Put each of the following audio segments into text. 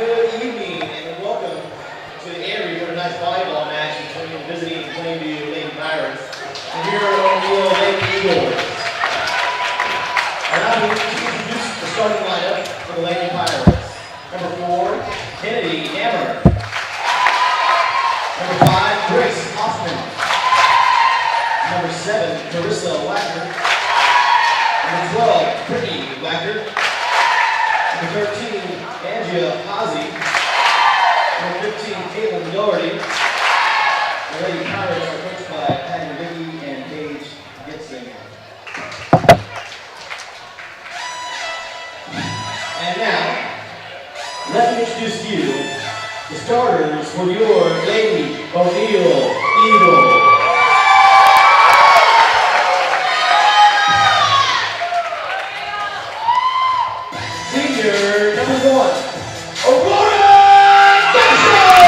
Good evening and welcome to the entry for tonight's volleyball match between the visiting Plainview Lady Pirates and here on the Lady Eagles. And I'm going to introduce the starting lineup for the Lady Pirates. Number 4, Kennedy Hammer. Number 5, Grace Hoffman. Number 7, Carissa Wacker. Number 12, Brittany Wacker. Number 13, Angia Hazy. Number 15, Caitlin Doherty. The Lady Pirates are coached by Patty Vicky and Paige Gibson. And now, let me introduce you the starters for your Lady O'Neill Eagles. Senior number 1, Aurora Gasol!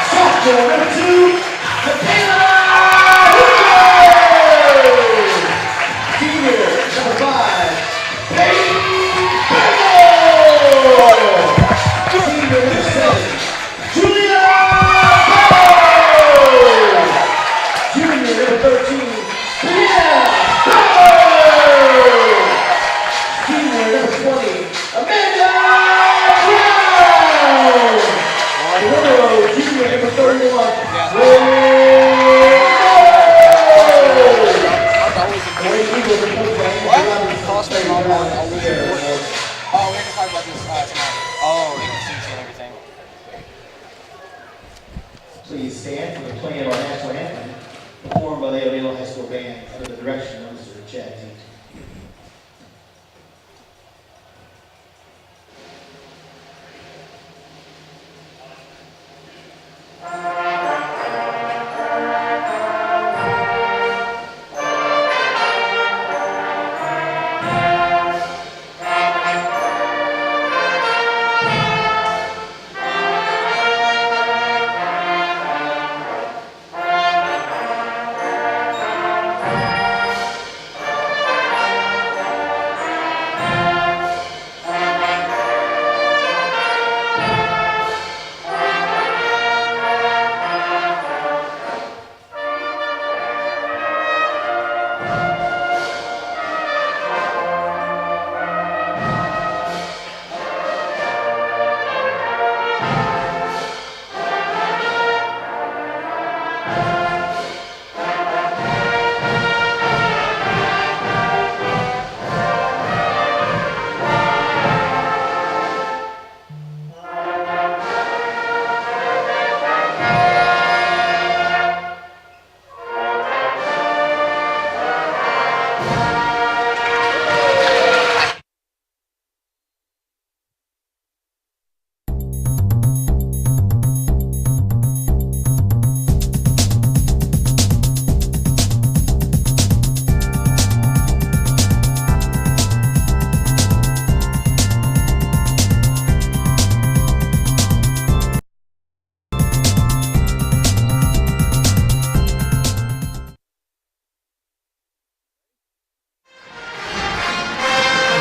Sophomore number 2, Michaela Hoover! Senior number 5, Peyton Bergel! Senior number 7, Julia Bauer! Junior number 13, Leah Bauer! Senior number 20, Amanda Brown! Junior number 31, Oh, we have to talk about this tonight. Oh, we can sushi and everything. Please stand for the playing of our national anthem, performed by the O'Neill High School Band under the direction of Mr. Chad Teague.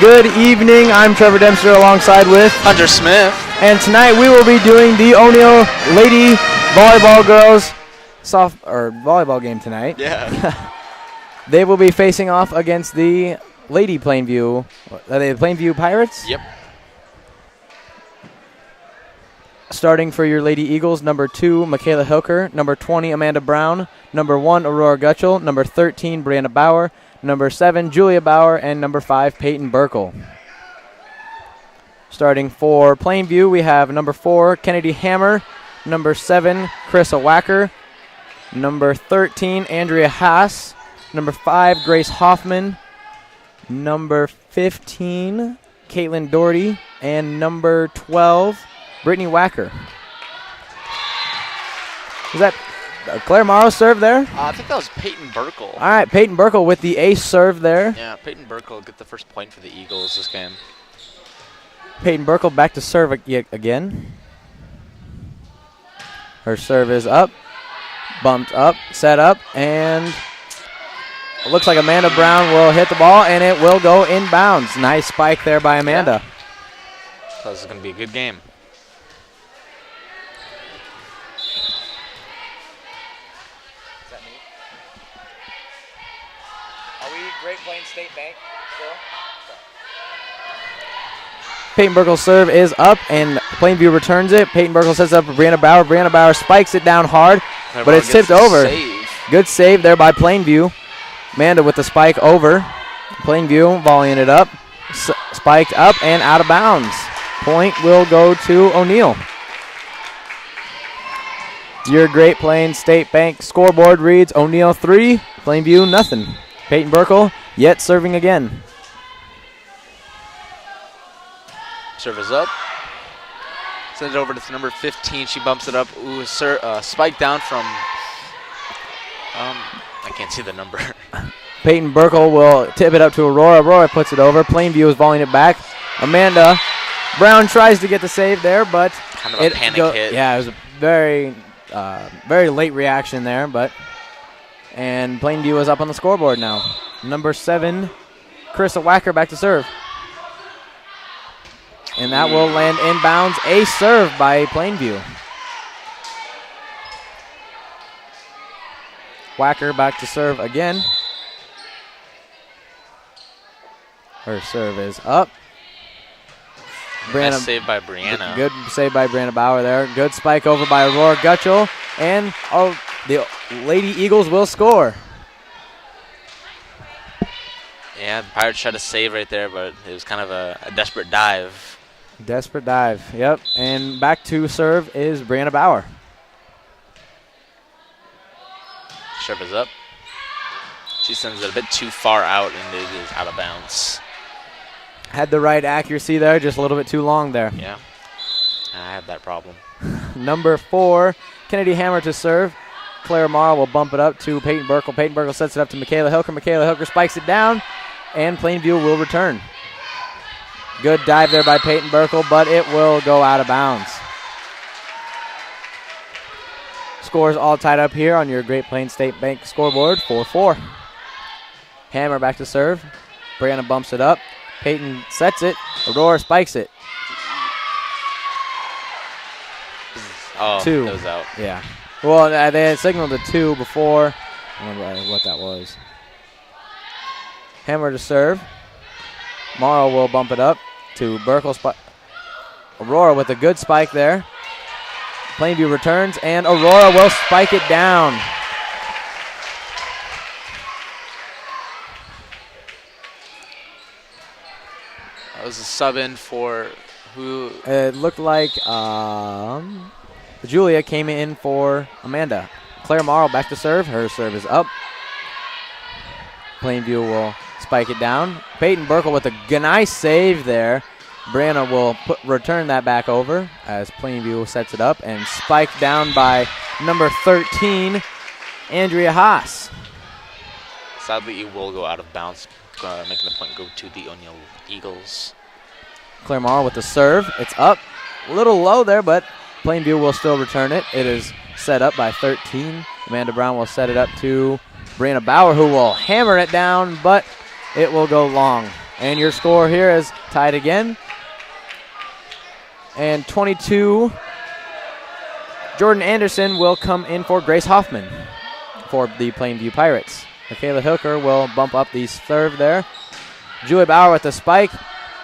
Good evening, I'm Trevor Dempster alongside with Hunter Smith. And tonight we will be doing the O'Neill Lady Volleyball Girls volleyball game tonight. Yeah. They will be facing off against the Lady Plainview. Are they the Plainview Pirates? Yep. Starting for your Lady Eagles, number 2, Michaela Hilker, number 20, Amanda Brown, number 1, Aurora Gutschel, number 13, Brianna Bauer, number 7, Julia Bauer, and number 5, Peyton Burkle. Starting for Plainview, we have number 4, Kennedy Hammer, number 7, Carissa Wacker, number 13, Andrea Haas, number 5, Grace Hoffman, number 15, Caitlin Doherty, and number 12, Brittany Wacker. Is that Claire Morrow serve there? I think that was Peyton Burkle. All right, Peyton Burkle with the ace serve there. Yeah, Peyton Burkle will get the first point for the Eagles this game. Peyton Burkle back to serve again. Her serve is up, bumped up, set up, and it looks like Amanda Brown will hit the ball, and it will go inbounds. Nice spike there by Amanda. Yeah. So this is going to be a good game. Is that me? Are we Great Plains State Bank still? Peyton Burkle's serve is up, and Plainview returns it. Peyton Burkle sets up for Brianna Bauer. Brianna Bauer spikes it down hard, but it's tipped over. Good save there by Plainview. Amanda with the spike over. Plainview volleying it up. Spiked up and out of bounds. Point will go to O'Neill. Your Great Plains State Bank scoreboard reads O'Neill 3, Plainview nothing. Peyton Burkle yet serving again. Serve is up. Sends it over to number 15. She bumps it up. Ooh, spike down from, I can't see the number. Peyton Burkle will tip it up to Aurora. Aurora puts it over. Plainview is volleying it back. Amanda Brown tries to get the save there, but Kind of a panic hit. Yeah, it was a very, very late reaction there, and Plainview is up on the scoreboard now. Number 7, Carissa Wacker back to serve. And that will land inbounds. A serve by Plainview. Wacker back to serve again. Her serve is up. Nice save by Brianna. Good save by Brianna Bauer there. Good spike over by Aurora Gutschel. And the Lady Eagles will score. Yeah, the Pirates tried to save right there, but it was kind of a desperate dive. Desperate dive, yep. And back to serve is Brianna Bauer. Serve is up. She sends it a bit too far out, and it is out of bounds. Had the right accuracy there, just a little bit too long there. Yeah, I had that problem. Number 4, Kennedy Hammer to serve. Claire Morrow will bump it up to Peyton Burkle. Peyton Burkle sets it up to Michaela Hilker. Michaela Hilker spikes it down, and Plainview will return. Good dive there by Peyton Burkle, but it will go out of bounds. Scores all tied up here on your Great Plains State Bank scoreboard, 4-4. Hammer back to serve. Brianna bumps it up. Peyton sets it. Aurora spikes it. Oh, 2. that was out. Yeah. Well, they had signaled a 2 before. I don't remember what that was. Hammer to serve. Morrow will bump it up to Burkle. Aurora with a good spike there. Plainview returns, and Aurora will spike it down. That was a sub in for who? It looked like Julia came in for Amanda. Claire Morrow back to serve. Her serve is up. Plainview will spike it down. Peyton Burkle with a nice save there. Brianna will return that back over as Plainview sets it up and spiked down by number 13, Andrea Haas. Sadly, it will go out of bounds, making the point go to the O'Neill Eagles. Claire Morrow with the serve. It's up. A little low there, but Plainview will still return it. It is set up by 13. Amanda Brown will set it up to Brianna Bauer, who will hammer it down, but it will go long. And your score here is tied again. And 22, Jordan Anderson will come in for Grace Hoffman for the Plainview Pirates. Michaela Hilker will bump up the serve there. Julie Bauer with the spike.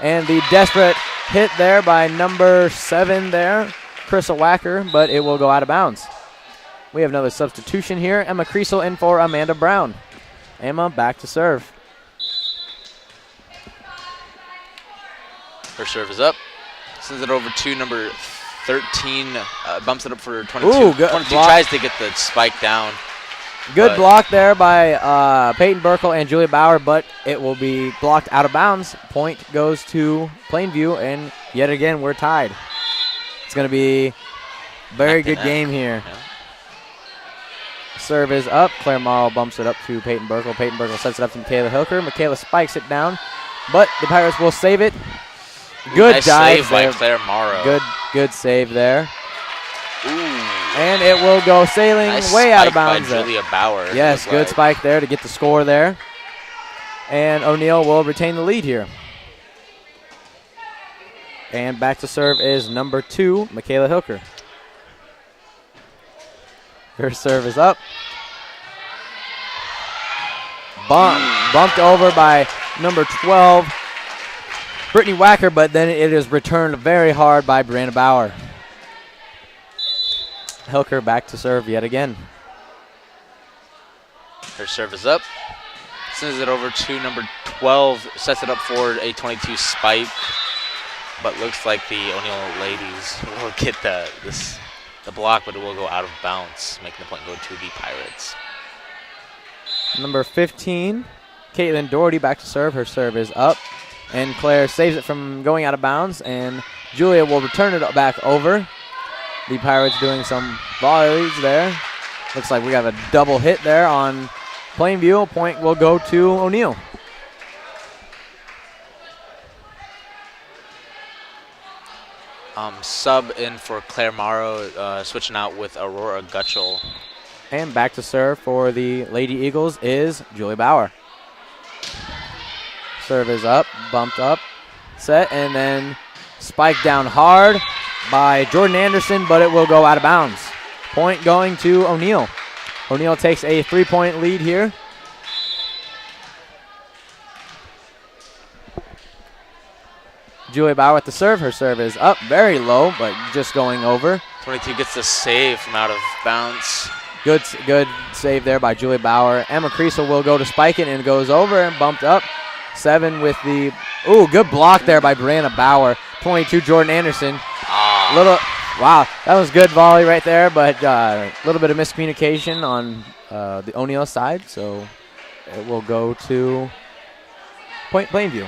And the desperate hit there by number 7 there, Carissa Wacker, but it will go out of bounds. We have another substitution here. Emma Creasel in for Amanda Brown. Emma back to serve. Her serve is up. Sends it over to number 13. Bumps it up for 22. Ooh, good 22 block. tries to get the spike down. Good block there by Peyton Burkle and Julia Bauer, but it will be blocked out of bounds. Point goes to Plainview, and yet again we're tied. It's going to be a very good game here. Yeah. Serve is up. Claire Morrow bumps it up to Peyton Burkle. Peyton Burkle sets it up to Michaela Hilker. Michaela spikes it down, but the Pirates will save it. Good nice dive save by Claire Morrow. Good save there. Ooh. And it will go sailing Nice way out of spike bounds. by Julia Bauer. Yes, good spike there to get the score there. And O'Neill will retain the lead here. And back to serve is number 2, Michaela Hilker. Her serve is up. Bumped over by number 12, Brittany Wacker, but then it is returned very hard by Brianna Bauer. Hilker back to serve yet again. Her serve is up. Sends it over to number 12. Sets it up for a 22 spike. But looks like the O'Neill ladies will get the block, but it will go out of bounds, making the point go to the Pirates. Number 15, Caitlin Doherty back to serve. Her serve is up. And Claire saves it from going out of bounds. And Julia will return it back over. The Pirates doing some volleys there. Looks like we have a double hit there on Plainview. Point will go to O'Neill. Sub in for Claire Morrow, switching out with Aurora Gutschel. And back to serve for the Lady Eagles is Julie Bauer. Serve is up, bumped up, set, and then spiked down hard by Jordan Anderson, but it will go out of bounds. Point going to O'Neill. O'Neill takes a 3-point lead here. Julie Bauer with the serve. Her serve is up, very low, but just going over. 22 gets the save from out of bounds. Good save there by Julie Bauer. Emma Creasel will go to spike it and goes over and bumped up. 7 with the, good block there by Brianna Bauer. 22, Jordan Anderson. Wow, that was good volley right there, but a little bit of miscommunication on the O'Neill side, so it will go to Plainview.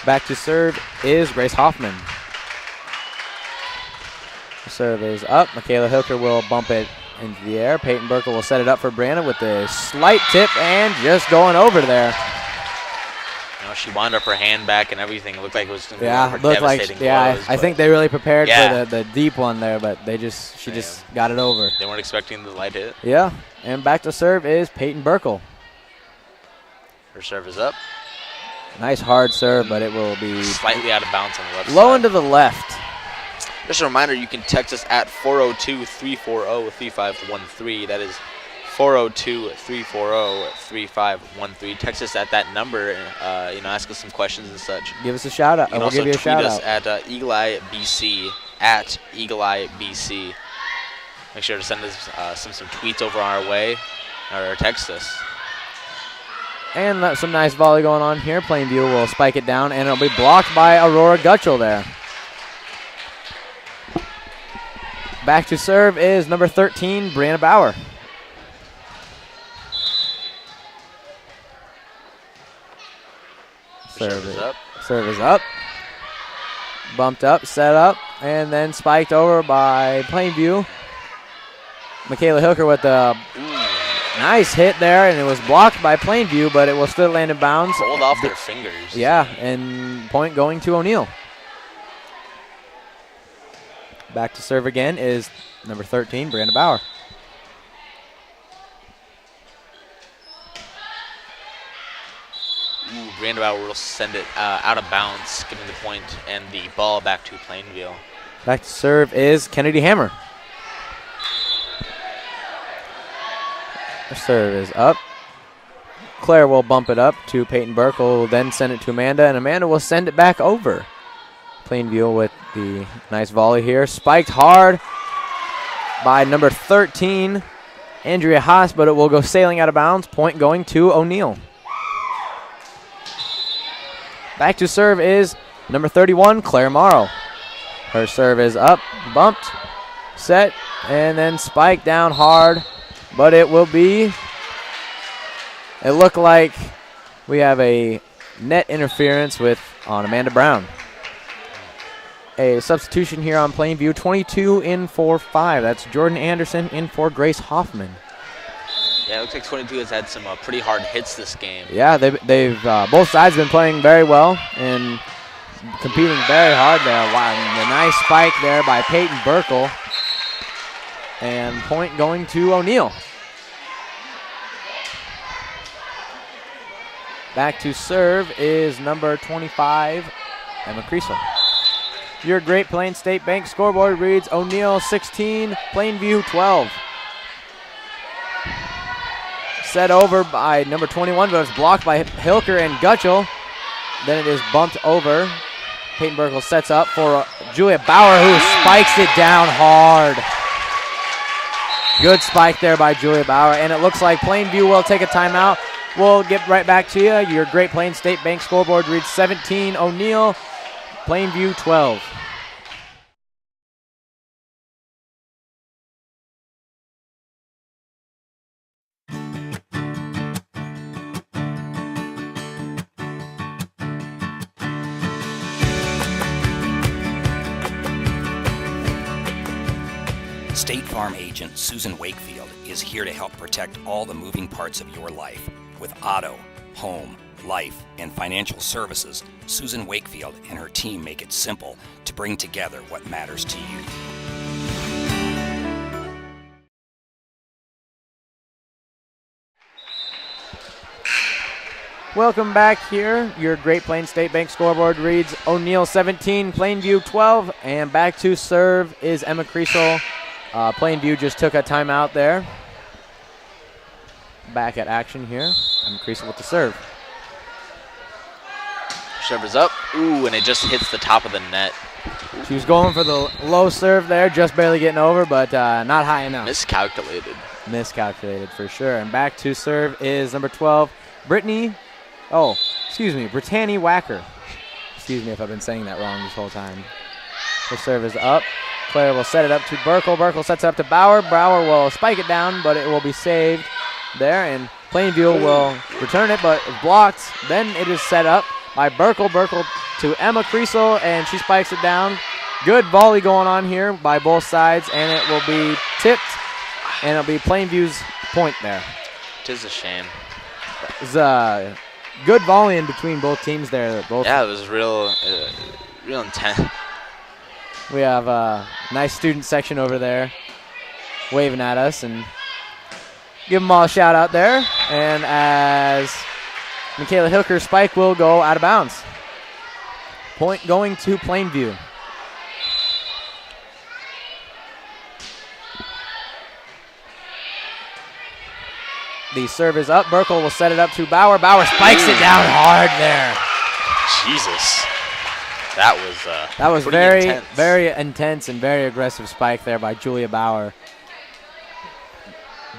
Back to serve is Grace Hoffman. The serve is up. Michaela Hilker will bump it into the air. Peyton Burkle will set it up for Brianna with a slight tip and just going over there. She wound up her hand back and everything. It looked like it was going to be Yeah, one of her devastating blows, I think they really prepared Yeah. for the deep one there, but she just got it over. They weren't expecting the light hit. Yeah, and back to serve is Peyton Burkle. Her serve is up. Nice hard serve, but it will be Slightly out of bounds on the left low side. into the left. Just a reminder, you can text us at 402-340-3513. That is 402-340-3513. Text us at that number, ask us some questions and such. Give us a shout out. You can We'll also give you a tweet shout us out. at Eagle Eye BC, at Eagle Eye BC. Make sure to send us some tweets over our way or text us. And some nice volley going on here. Plainview will spike it down, and it'll be blocked by Aurora Gutschel there. Back to serve is number 13, Brianna Bauer. Serve is up. Serve is up. Bumped up, set up, and then spiked over by Plainview. Michaela Hilker with the nice hit there, and it was blocked by Plainview, but it will still land in bounds. Rolled off their fingers. Yeah, and point going to O'Neill. Back to serve again is number 13, Brianna Bauer. Brianna Bauer will send it out of bounds, giving the point and the ball back to Plainview. Back to serve is Kennedy Hammer. Her serve is up. Claire will bump it up to Peyton Burke, who will then send it to Amanda, and Amanda will send it back over. Plainview with the nice volley here. Spiked hard by number 13, Andrea Haas, but it will go sailing out of bounds. Point going to O'Neill. Back to serve is number 31, Claire Morrow. Her serve is up, bumped, set, and then spiked down hard, but it will be, it looked like we have a net interference on Amanda Brown. A substitution here on Plainview, 22 in for 5. That's Jordan Anderson in for Grace Hoffman. Yeah, it looks like 22 has had some pretty hard hits this game. Yeah, they've both sides been playing very well and competing very hard there. Wow, the nice spike there by Peyton Burkle. And point going to O'Neill. Back to serve is number 25, Emma Creasel. Your Great Plains State Bank scoreboard reads O'Neill 16, Plainview 12. Set over by number 21, but it's blocked by Hilker and Gutschel. Then it is bumped over. Peyton Burkle sets up for Julia Bauer, who spikes it down hard. Good spike there by Julia Bauer, and it looks like Plainview will take a timeout. We'll get right back to you. Your Great Plains State Bank scoreboard reads 17 O'Neill, Plainview 12. State Farm agent Susan Wakefield is here to help protect all the moving parts of your life. With auto, home, life, and financial services, Susan Wakefield and her team make it simple to bring together what matters to you. Welcome back here. Your Great Plains State Bank scoreboard reads O'Neill 17, Plainview 12, and back to serve is Emma Creasel. Plainview just took a timeout there. Back at action here. Emma Creasel with the serve. Serve is up. Ooh, and it just hits the top of the net. She was going for the low serve there, just barely getting over, but not high enough. Miscalculated. Miscalculated for sure. And back to serve is number 12, Brittany Wacker. Excuse me if I've been saying that wrong this whole time. The serve is up. Claire will set it up to Burkle. Burkle sets it up to Bauer. Bauer will spike it down, but it will be saved there. And Plainview will return it, but it's blocked. Then it is set up by Burkle. Burkle to Emma Creasel, and she spikes it down. Good volley going on here by both sides, and it will be tipped, and it'll be Plainview's point there. Tis a shame. It's a good volley in between both teams there. Yeah, it was real intense. We have a nice student section over there waving at us, and give them all a shout out there. And as Michaela Hilker's spike will go out of bounds. Point going to Plainview. The serve is up. Burkle will set it up to Bauer. Bauer spikes it down hard there. Jesus. That was very intense. very intense and very aggressive spike there by Julia Bauer.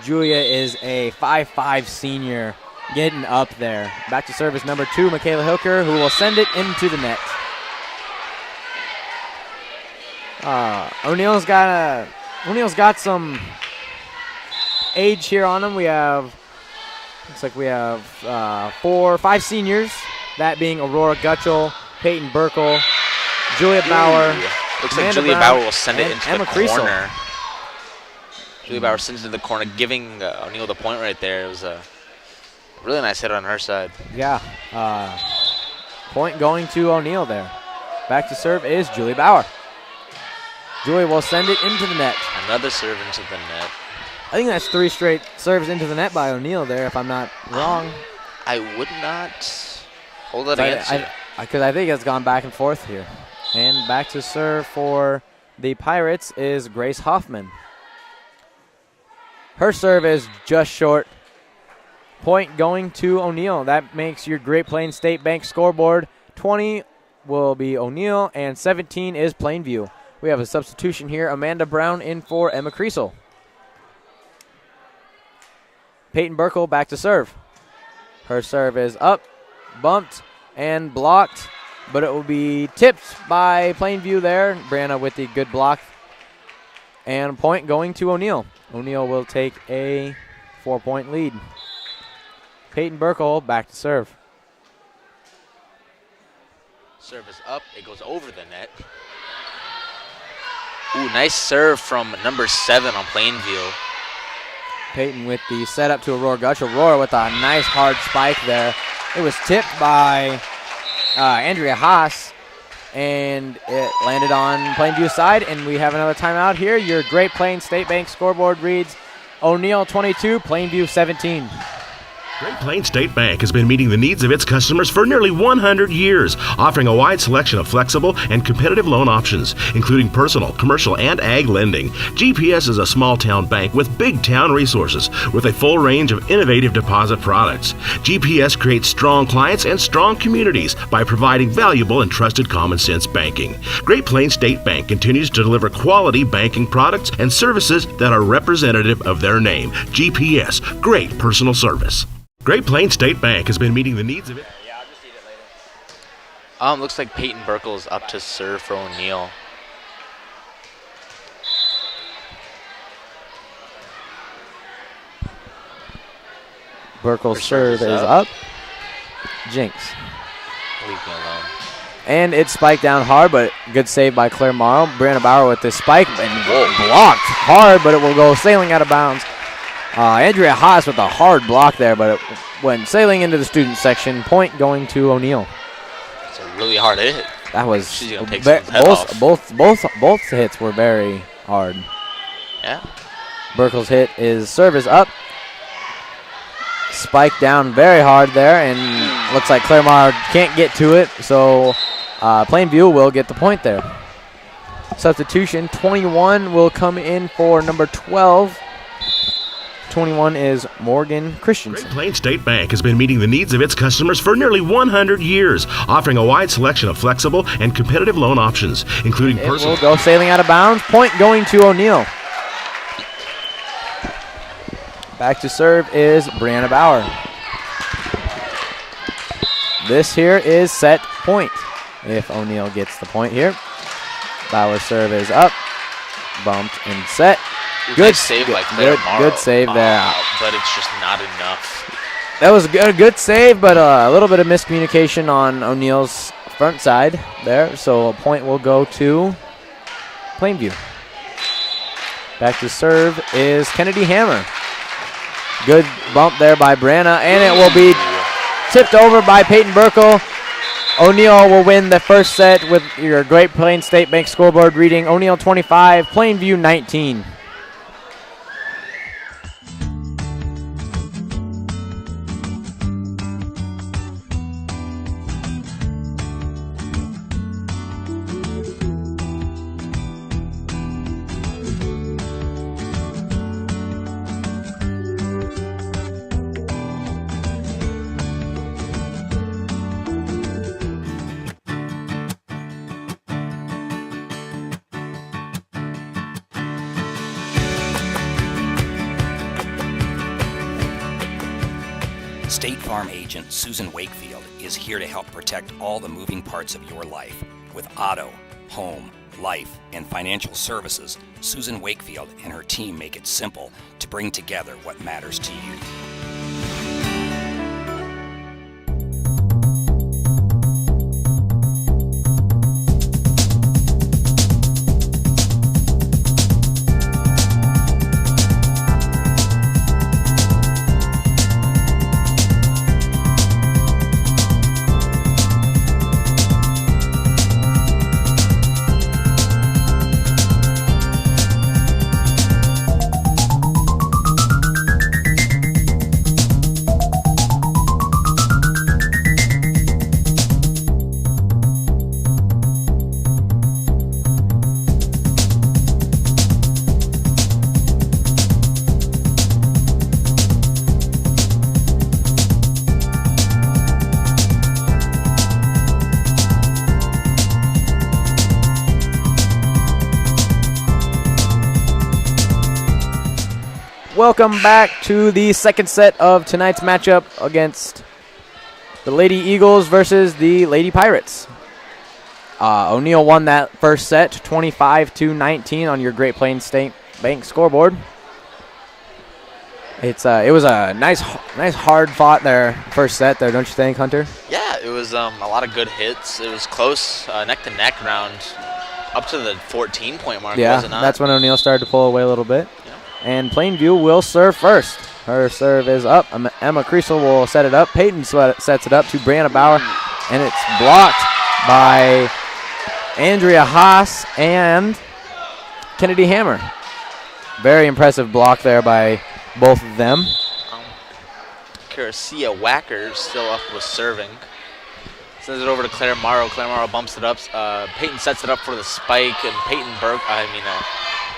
Julia is a 5'5" senior getting up there. Back to service number 2, Michaela Hilker, who will send it into the net. O'Neill's got some age here on him. Looks like we have 5 seniors, that being Aurora Gutschel, Peyton Burkle, Julia Bauer. Looks like Amanda Julia Brown, Bauer will send it into Emma the Creasel. corner. Julia Bauer sends it to the corner, giving O'Neill the point right there. It was a really nice hit on her side. Yeah. Point going to O'Neill there. Back to serve is Julia Bauer. Julia will send it into the net. Another serve into the net. I think that's 3 straight serves into the net by O'Neill there, if I'm not wrong. I would not hold that against you. Because I think it's gone back and forth here. And back to serve for the Pirates is Grace Hoffman. Her serve is just short. Point going to O'Neill. That makes your Great Plains State Bank scoreboard 20 will be O'Neill, and 17 is Plainview. We have a substitution here. Amanda Brown in for Emma Creasel. Peyton Burkle back to serve. Her serve is up, bumped, and blocked, but it will be tipped by Plainview there. Brianna with the good block. And point going to O'Neill. O'Neill will take a 4-point lead. Peyton Burkle back to serve. Serve is up. It goes over the net. Ooh, nice serve from number 7 on Plainview. Peyton with the setup to Aurora Gutsch. Aurora with a nice hard spike there. It was tipped by Andrea Haas, and it landed on Plainview's side, and we have another timeout here. Your Great Plains State Bank scoreboard reads O'Neill 22, Plainview 17. Great Plains State Bank has been meeting the needs of its customers for nearly 100 years, offering a wide selection of flexible and competitive loan options, including personal, commercial, and ag lending. GPS is a small-town bank with big-town resources, with a full range of innovative deposit products. GPS creates strong clients and strong communities by providing valuable and trusted common-sense banking. Great Plains State Bank continues to deliver quality banking products and services that are representative of their name. GPS, great personal service. Great Plains State Bank has been meeting the needs of it. Yeah, I'll just eat it later. Looks like Peyton Burkle's up to serve for O'Neill. Burkle's Serve serve is is up. up. Jinx. Leave me alone. And it's spiked down hard, but good save by Claire Morrow. Brianna Bauer with this spike and blocked hard, but it will go sailing out of bounds. Andrea Haas with a hard block there, but it went sailing into the student section. Point going to O'Neill. It's a really hard hit. That was She's gonna take someone's head off. both hits were very hard. Yeah. Burkle's serve is up. Spike down very hard there, and looks like Claire Morrow can't get to it, so Plainview will get the point there. Substitution, 21 will come in for number 12. 21 is Morgan Christensen. Great Plains State Bank has been meeting the needs of its customers for nearly 100 years, offering a wide selection of flexible and competitive loan options, including It will personal. go sailing out of bounds. Point going to O'Neill. Back to serve is Brianna Bauer. This here is set point. If O'Neill gets the point here. Bauer's serve is up. Bumped and set. Good save by Claire Morrow. Good save there. But it's just not enough. That was a good save, but a little bit of miscommunication on O'Neill's front side there. So a point will go to Plainview. Back to serve is Kennedy Hammer. Good bump there by Brianna, and it will be tipped over by Peyton Burkle. O'Neill will win the first set with your Great Plains State Bank scoreboard reading. O'Neill 25, Plainview 19. State Farm agent Susan Wakefield is here to help protect all the moving parts of your life. With auto, home, life, and financial services, Susan Wakefield and her team make it simple to bring together what matters to you. Welcome back to the second set of tonight's matchup against the Lady Eagles versus the Lady Pirates. O'Neill won that first set, 25-19 on your Great Plains State Bank scoreboard. It was a nice hard fought there first set there, don't you think, Hunter? Yeah, it was a lot of good hits. It was close, neck to neck round up to the 14-point mark. Yeah, was it not? that's when O'Neill started to pull away a little bit. And Plainview will serve first. Her serve is up. Emma Creasel will set it up. Peyton sets it up to Brianna Bauer. And it's blocked by Andrea Haas and Kennedy Hammer. Very impressive block there by both of them. Caracia Wacker still up with serving. Sends it over to Claire Morrow. Claire Morrow bumps it up. Peyton sets it up for the spike, and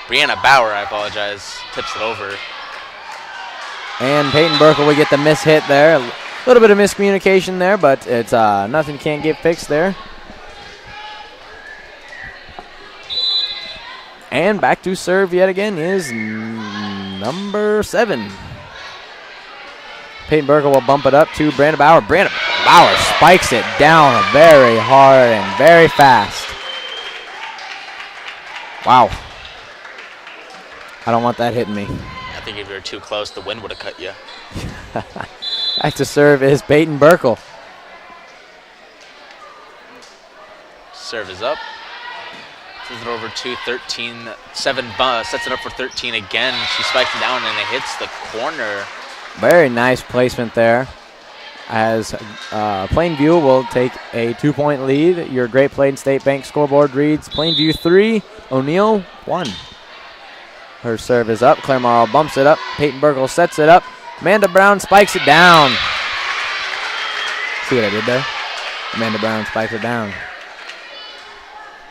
Brianna Bauer, I apologize, tips it over. And Peyton Burkle will get the miss hit there. A little bit of miscommunication there, but it's nothing can't get fixed there. And back to serve yet again is number 7. Peyton Burkle will bump it up to Brandon Bauer. Brandon Bauer spikes it down very hard and very fast. Wow. I don't want that hitting me. I think if you were too close, the wind would have cut you. Back to serve is Peyton Burkle. Serve is up. Sends it over to 13. 7 sets it up for 13 again. She spikes it down and it hits the corner. Very nice placement there. As Plainview will take a 2-point lead. Your Great Plains State Bank scoreboard reads Plainview 3, O'Neill 1. Her serve is up. Claire Morrow bumps it up. Peyton Burkle sets it up. Amanda Brown spikes it down. See what I did there? Amanda Brown spikes it down.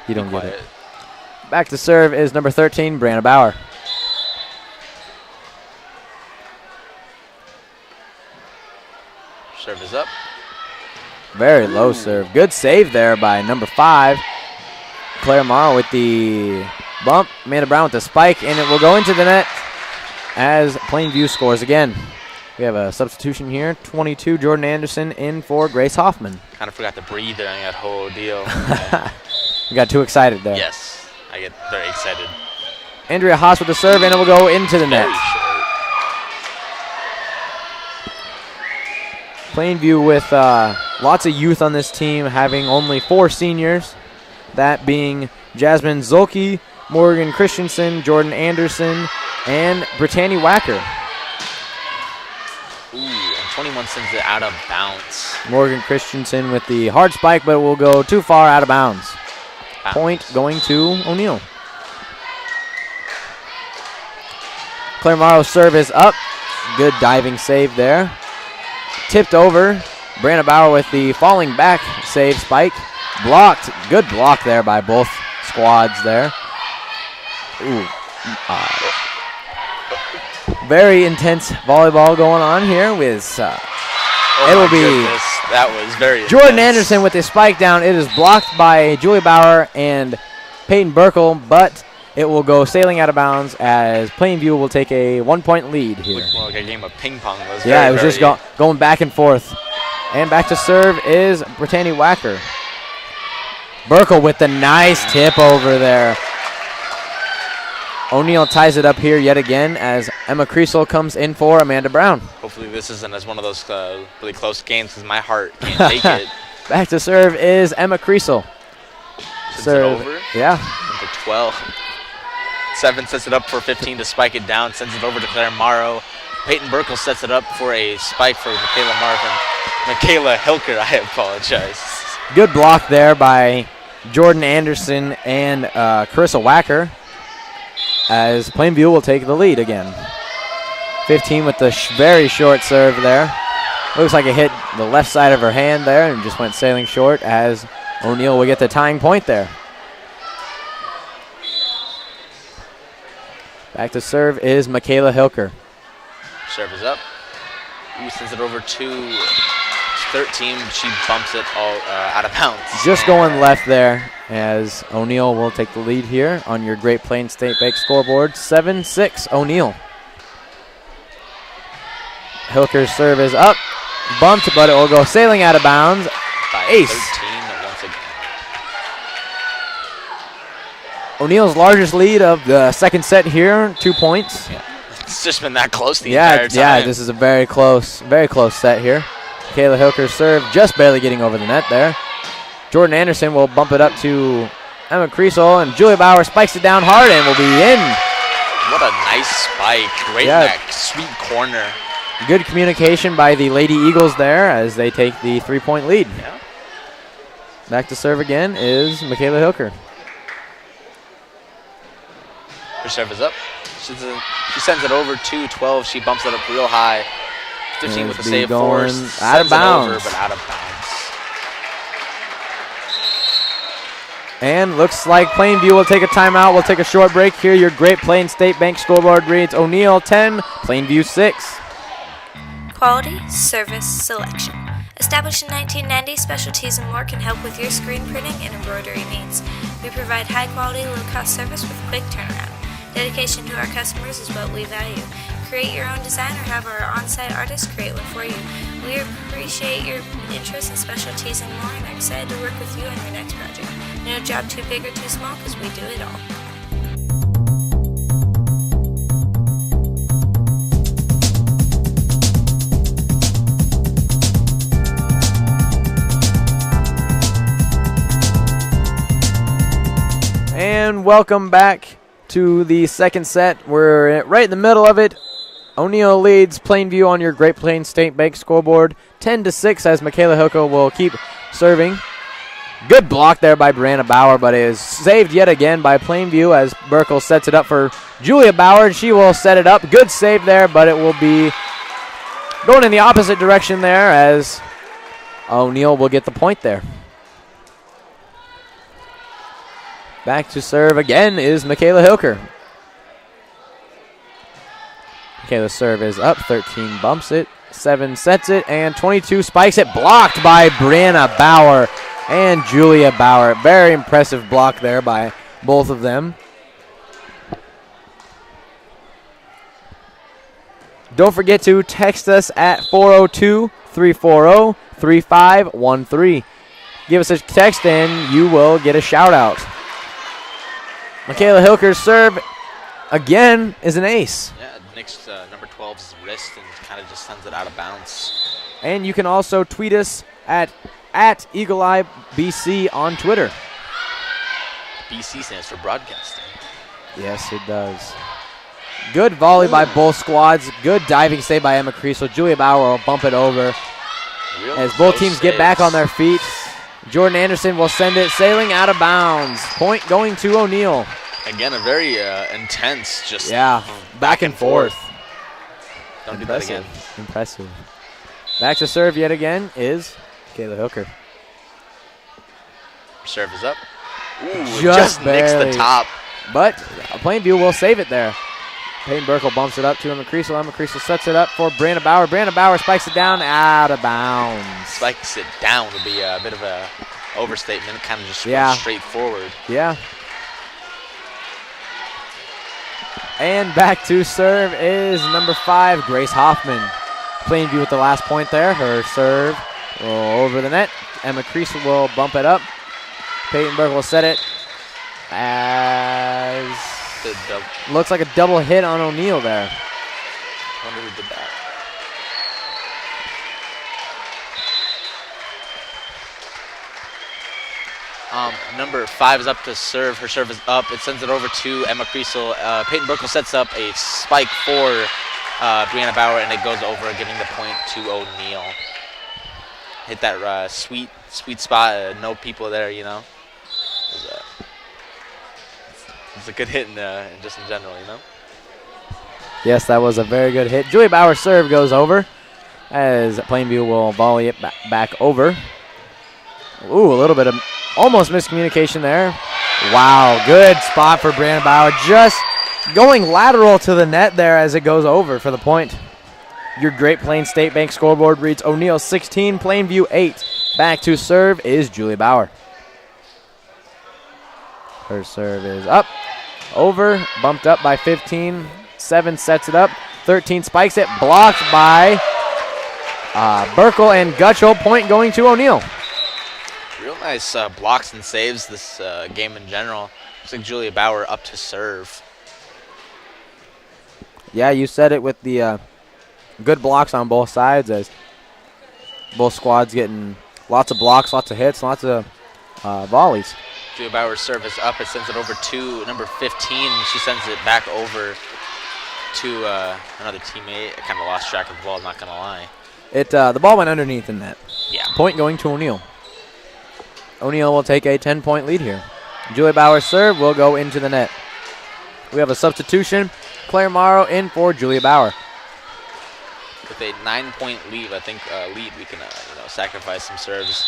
You don't get it. Back to serve is number 13, Brianna Bauer. Serve is up. Very low serve. Good save there by number 5. Claire Morrow with the bump. Amanda Brown with the spike, and it will go into the net as Plainview scores again. We have a substitution here. 22, Jordan Anderson in for Grace Hoffman. Kind of forgot to breathe during that whole deal. You got too excited there. Yes, I get very excited. Andrea Haas with the serve, and it will go into the net. Very short. Plainview with lots of youth on this team, having only 4 seniors. That being Jasmine Zolke, Morgan Christensen, Jordan Anderson, and Brittany Wacker. Ooh, and 21 sends it out of bounds. Morgan Christensen with the hard spike, but it will go too far out of bounds. Point going to O'Neill. Claire Morrow's serve is up. Good diving save there. Tipped over. Brianna Bauer with the falling back save spike. Blocked. Good block there by both squads there. Ooh. Very intense volleyball going on here with it'll be goodness, that was very Jordan intense. Anderson with the spike down. It is blocked by Julie Bauer and Peyton Burkle, but it will go sailing out of bounds as Plainview will take a 1-point lead here. Well, like a game of ping pong. Yeah, it was just going back and forth. And back to serve is Brittany Wacker. Burkle with the nice tip over there. O'Neill ties it up here yet again as Emma Creasel comes in for Amanda Brown. Hopefully this isn't as one of those really close games because my heart can't take it. Back to serve is Emma Creasel. Sends it over. Yeah. Into 12. 7 sets it up for 15 to spike it down. Sends it over to Claire Morrow. Peyton Burkle sets it up for a spike for Michaela Marvin. Michaela Hilker, I apologize. Good block there by Jordan Anderson and Carissa Wacker as Plainview will take the lead again. 15 with the very short serve there. Looks like it hit the left side of her hand there and just went sailing short as O'Neill will get the tying point there. Back to serve is Michaela Hilker. Serve is up. Ooh, sends it over to 13. She bumps it all out of bounds. Just going left there as O'Neill will take the lead here on your Great Plains State Bank scoreboard. 7-6 O'Neill. Hilker's serve is up. Bumped, but it will go sailing out of bounds. By Ace. 13 once again. O'Neill's largest lead of the second set here, 2 points. Yeah. It's just been that close the entire time. Yeah, this is a very close set here. Kayla Hilker's serve just barely getting over the net there. Jordan Anderson will bump it up to Emma Creasel, and Julia Bauer spikes it down hard and will be in. What a nice spike. Right in that sweet corner. Good communication by the Lady Eagles there as they take the 3-point lead. Yeah. Back to serve again is Michaela Hilker. Her serve is up. She sends it over to 12. She bumps it up real high. 15 with the Be save going force. out of Sends it over, bounds. but out of bounds. And looks like Plainview will take a timeout. We'll take a short break here. Your Great Plains State Bank scoreboard reads O'Neill 10, Plainview 6. Quality, service, selection. Established in 1990, Specialties and More can help with your screen printing and embroidery needs. We provide high-quality, low-cost service with quick turnaround. Dedication to our customers is what we value. Create your own design or have our on-site artists create one for you. We appreciate your interest in Specialties and More and are excited to work with you on your next project. No job too big or too small because we do it all. And welcome back to the second set. We're right in the middle of it. O'Neill leads Plainview on your Great Plains State Bank scoreboard 10-6 as Michaela Hilko will keep serving. Good block there by Brianna Bauer, but it is saved yet again by Plainview as Burkle sets it up for Julia Bauer. She will set it up. Good save there, but it will be going in the opposite direction there as O'Neill will get the point there. Back to serve again is Michaela Hilker. Michaela's serve is up. 13 bumps it. 7 sets it. And 22 spikes it. Blocked by Brianna Bauer and Julia Bauer. Very impressive block there by both of them. Don't forget to text us at 402-340-3513. Give us a text and you will get a shout out. Michaela Hilker's serve again is an ace. Yeah, Nick's number 12's wrist and kind of just sends it out of bounds. And you can also tweet us at EagleEyeBC on Twitter. BC stands for broadcasting. Yes, it does. Good volley by both squads. Good diving save by Emma Creasel. Julia Bauer will bump it over as both teams get back on their feet. Jordan Anderson will send it sailing out of bounds. Point going to O'Neill. Again, a very intense, just back and forth. Don't do that again. Impressive. Back to serve yet again is Kayla Hooker. Serve is up. Ooh, Just nicks barely. the top. But Plainview will save it there. Peyton Burkle bumps it up to Emma Creasel. Emma Creasel sets it up for Brianna Bauer. Brianna Bauer spikes it down out of bounds. Spikes it down would be a bit of a overstatement. Kind of just Yeah. goes straight forward. Yeah. And back to serve is number 5, Grace Hoffman. Plainview with the last point there. Her serve will over the net. Emma Creasel will bump it up. Peyton Burke will set it as looks like a double hit on O'Neill there. Wonder who did that. Number 5 is up to serve. Her serve is up. It sends it over to Emma Creasel. Peyton Burkle sets up a spike for Brianna Bauer, and it goes over, giving the point to O'Neill. Hit that sweet spot. No people there, you know. It's a good hit just in general, you know. Yes, that was a very good hit. Julia Bauer's serve goes over as Plainview will volley it back over. Ooh, a little bit of almost miscommunication there. Wow, good spot for Brianna Bauer. Just going lateral to the net there as it goes over for the point. Your Great Plains State Bank scoreboard reads O'Neill 16, Plainview 8. Back to serve is Julia Bauer. Her serve is up, over, bumped up by 15. 7 sets it up. 13 spikes it, blocked by Burkle and Gutschel. Point going to O'Neill. Real nice blocks and saves this game in general. Looks like Julia Bauer up to serve. Yeah, you said it with the good blocks on both sides as both squads getting lots of blocks, lots of hits, lots of volleys. Julia Bauer's serve is up. It sends it over to number 15. She sends it back over to another teammate. I kind of lost track of the ball, not going to lie. The ball went underneath the net. Yeah. Point going to O'Neill. O'Neill will take a 10-point lead here. Julia Bauer's serve will go into the net. We have a substitution. Claire Morrow in for Julia Bauer. with a 9-point lead. I think we can sacrifice some serves.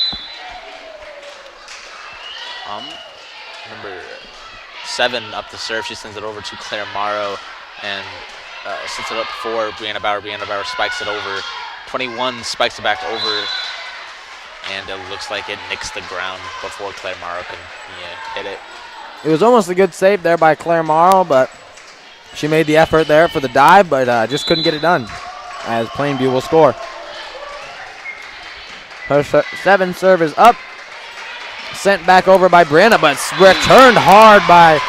Number 7 up the serve. She sends it over to Claire Morrow and sets it up for Brianna Bauer. Brianna Bauer spikes it over. 21 spikes it back over, and it looks like it nicks the ground before Claire Morrow can hit it. It was almost a good save there by Claire Morrow, but she made the effort there for the dive, but just couldn't get it done, as Plainview will score. Her 7 serve is up. Sent back over by Brianna, but returned hard by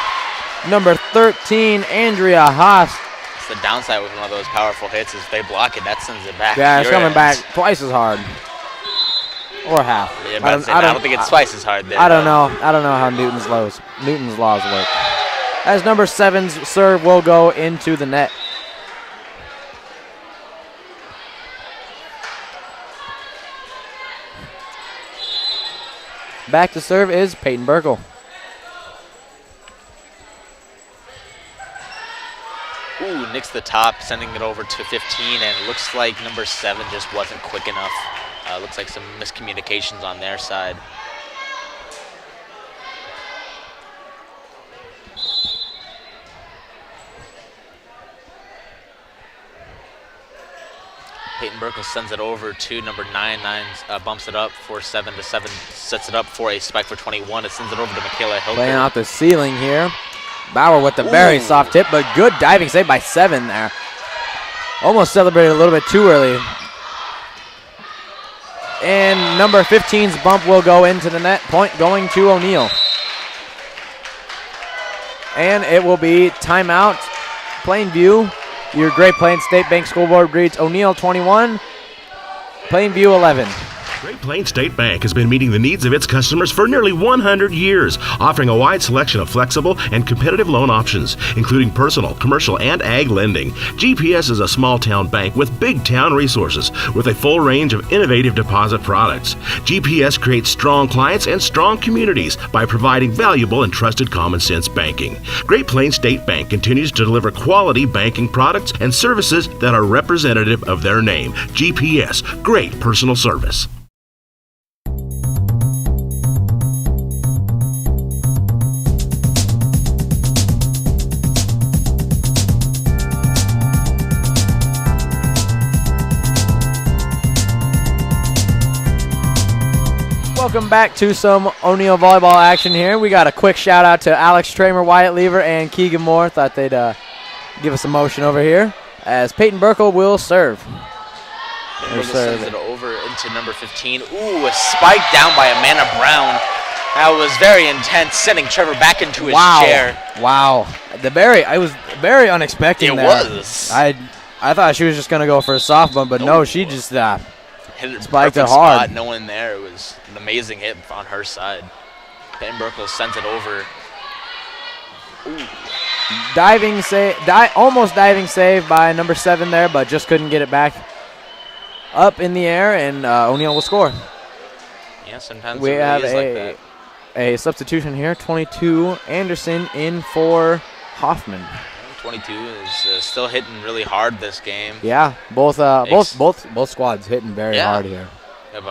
number 13, Andrea Haas. It's the downside with one of those powerful hits is if they block it, that sends it back. Yeah, it's coming back twice as hard. Or half. Yeah, I don't think it's twice as hard there. I don't know. I don't know how Newton's laws work. As number 7's serve will go into the net. Back to serve is Peyton Burkle. Ooh, nicks the top, sending it over to 15, and it looks like number 7 just wasn't quick enough. Looks like some miscommunications on their side. Peyton Burkle sends it over to number 9. 9 bumps it up for 7 to 7, sets it up for a spike for 21. It sends it over to Michaela Hilker. Playing out the ceiling here. Bauer with the very soft tip, but good diving save by 7 there. Almost celebrated a little bit too early. And number 15's bump will go into the net. Point going to O'Neill. And it will be timeout. Plainview. Your Great Plains State Bank School Board reads O'Neill 21, Plainview 11. Great Plains State Bank has been meeting the needs of its customers for nearly 100 years, offering a wide selection of flexible and competitive loan options, including personal, commercial, and ag lending. GPS is a small-town bank with big-town resources, with a full range of innovative deposit products. GPS creates strong clients and strong communities by providing valuable and trusted common-sense banking. Great Plains State Bank continues to deliver quality banking products and services that are representative of their name. GPS, great personal service. Welcome back to some O'Neill volleyball action here. We got a quick shout out to Alex Tramer, Wyatt Lever, and Keegan Moore. Thought they'd give us a motion over here as Peyton Burkle will serve. Burkle sends it over into number 15. Ooh, a spike down by Amanda Brown. That was very intense, sending Trevor back into his chair. Wow. I was very unexpected there. It was. I thought she was just going to go for a soft bump, but no, she just hit it spiked it hard. hard. No one there. It was an amazing hit on her side. Peyton Burkle sends it over. Ooh. Diving save, almost diving save by number 7 there, but just couldn't get it back up in the air, and O'Neill will score. Yeah, sometimes we it really have is like that. A substitution here. 22 Anderson in for Hoffman. 22 is still hitting really hard this game. Yeah, both squads hitting very hard here. Of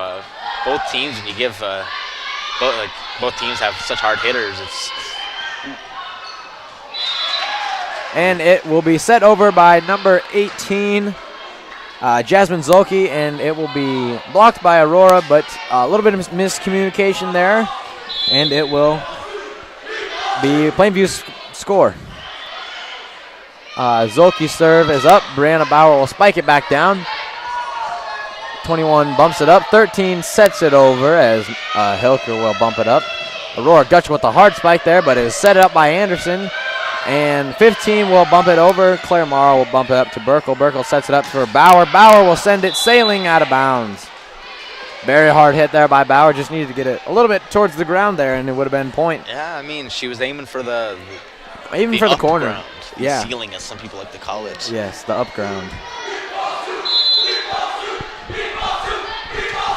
both teams, and you give both teams have such hard hitters. And it will be set over by number 18, Jasmine Zolke, and it will be blocked by Aurora, but a little bit of miscommunication there, and it will be Plainview's score. Zolke's serve is up. Brianna Bauer will spike it back down. 21 bumps it up. 13 sets it over as Hilker will bump it up. Aurora Gutch with the hard spike there, but it is set up by Anderson. And 15 will bump it over. Claire Morrow will bump it up to Burkle. Burkle sets it up for Bauer. Bauer will send it sailing out of bounds. Very hard hit there by Bauer. Just needed to get it a little bit towards the ground there, and it would have been point. Yeah, I mean, she was aiming for the corner. Ground. Yeah. Ceiling, as some people like to call it. Yes, the up ground.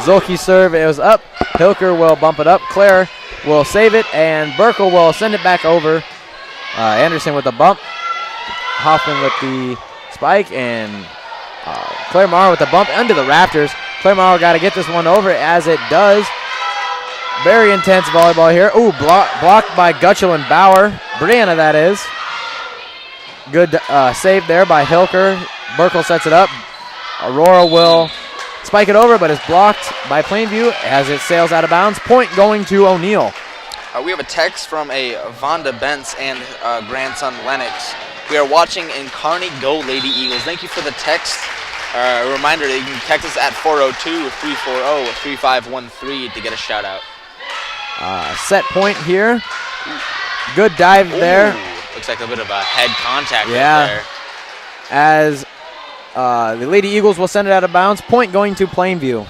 Zolke's serve is up. Hilker will bump it up. Claire will save it, and Burkle will send it back over. Anderson with the bump. Hoffman with the spike, and Claire Morrow with the bump under the rafters. Claire Morrow got to get this one over as it does. Very intense volleyball here. Ooh, blocked by Gutschel and Bauer. Brianna, that is. Good save there by Hilker. Burkle sets it up. Aurora will spike it over, but is blocked by Plainview as it sails out of bounds. Point going to O'Neill. We have a text from a Vonda Bentz and grandson Lennox. We are watching in Kearney. Go Lady Eagles. Thank you for the text. A reminder that you can text us at 402-340-3513 to get a shout out. Set point here. Good dive there. Looks like a bit of a head contact there. As the Lady Eagles will send it out of bounds. Point going to Plainview.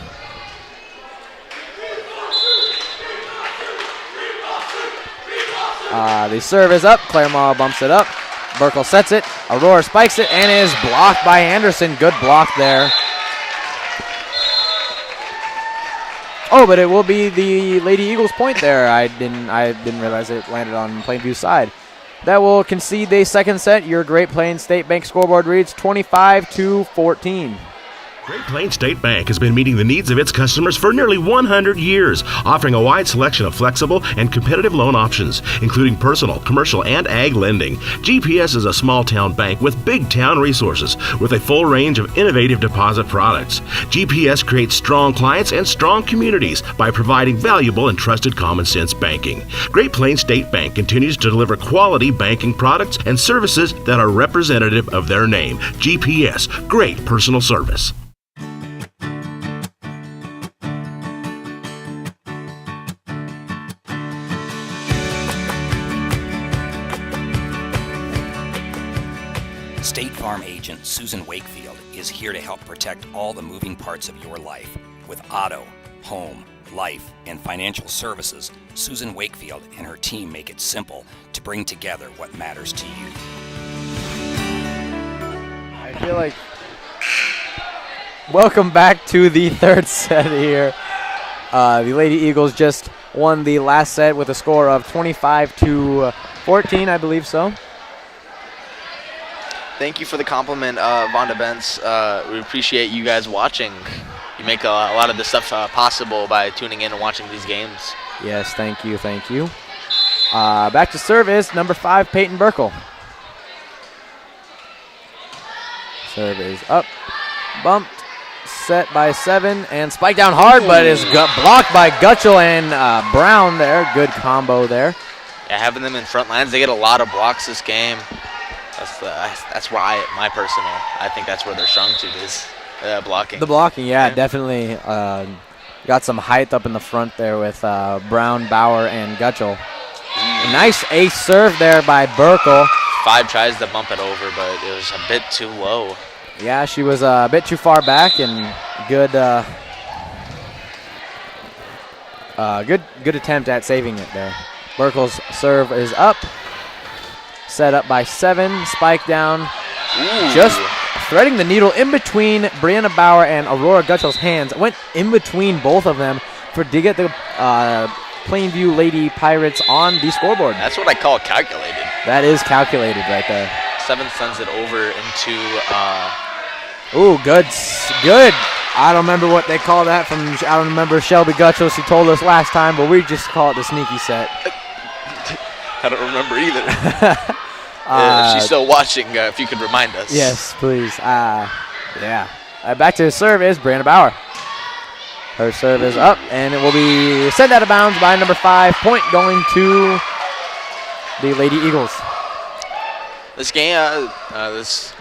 The serve is up. Claire Morrow bumps it up. Burkle sets it. Aurora spikes it and is blocked by Anderson. Good block there. Oh, but it will be the Lady Eagles point there. I didn't realize it landed on Plainview's side. That will concede the second set. Your Great Plains State Bank scoreboard reads 25-14. Great Plains State Bank has been meeting the needs of its customers for nearly 100 years, offering a wide selection of flexible and competitive loan options, including personal, commercial, and ag lending. GPS is a small-town bank with big-town resources, with a full range of innovative deposit products. GPS creates strong clients and strong communities by providing valuable and trusted common-sense banking. Great Plains State Bank continues to deliver quality banking products and services that are representative of their name. GPS, great personal service. State Farm agent Susan Wakefield is here to help protect all the moving parts of your life. With auto, home, life, and financial services, Susan Wakefield and her team make it simple to bring together what matters to you. I feel like... Welcome back to the third set here. The Lady Eagles just won the last set with a score of 25-14, I believe so. Thank you for the compliment, Vonda Bentz. We appreciate you guys watching. You make a lot of this stuff possible by tuning in and watching these games. Yes, thank you, thank you. Back to service, number 5, Peyton Burkle. Serve is up, bumped, set by 7, and spiked down hard, but is blocked by Gutschel and Brown there. Good combo there. Yeah, having them in front lines, they get a lot of blocks this game. That's why I think that's where they're strong to is blocking. The blocking, yeah. Definitely got some height up in the front there with Brown, Bauer, and Gutschel. A nice ace serve there by Burkle. 5 tries to bump it over, but it was a bit too low. Yeah, she was a bit too far back, and good attempt at saving it there. Burkle's serve is up. Set up by 7, spike down. Ooh. Just threading the needle in between Brianna Bauer and Aurora Gutschel's hands. Went in between both of them to get the Plainview Lady Pirates on the scoreboard. That's what I call calculated. That is calculated right there. 7 sends it over into... Ooh, good. I don't remember what they call that from... I don't remember Shelby Gutschel. She told us last time, but we just call it the sneaky set. I don't remember either. If she's still watching, if you could remind us. Yes, please. Yeah. Back to the serve is Brianna Bauer. Her serve is up, and it will be sent out of bounds by number 5. Point going to the Lady Eagles. This game, this